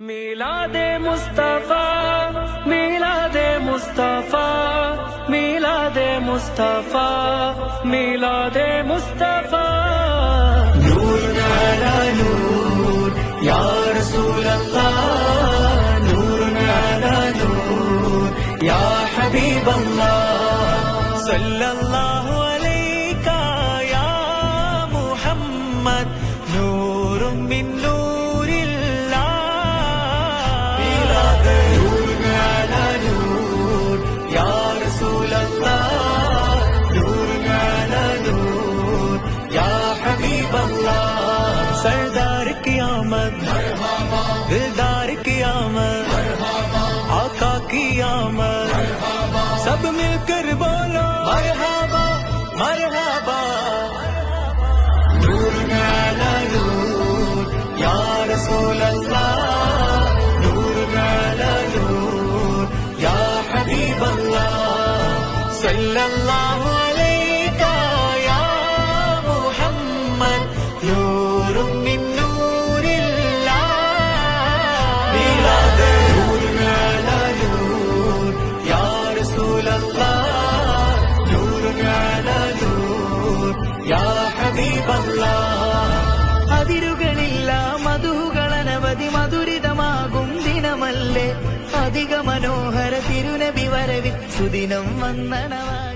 मिलादे मुस्तफा मिलादे मुस्तफा मिलादे मुस्तफा मिलादे मुस्तफा नूर अला नूर या रसूल अल्लाह नूर अला नूर या हबीब अल्लाह सल्लल्लाहु अलैका या मुहम्मद नूर मिन सरदार की आमद दिलदार की आमद आका की आमद सब मिलकर बोलो मरहबा मरहबा नूर अला नूर या रसूल अल्लाह नूर अला नूर या हबीब अल्लाह सल्लल्लाहु अलैका या मुहम्मद नूर मिन नूरिल्लाह मिलाद नूर अला नूर या रसूल अल्लाह नूर अला नूर या हबीब अल्लाह അതിരുകളില്ല മധുകളനവധി മധുരിതമാകും ദിനമല്ലേ അധിക മനോഹര തിരുനബി വരവിൽ സുദിനം വന്ദനവാ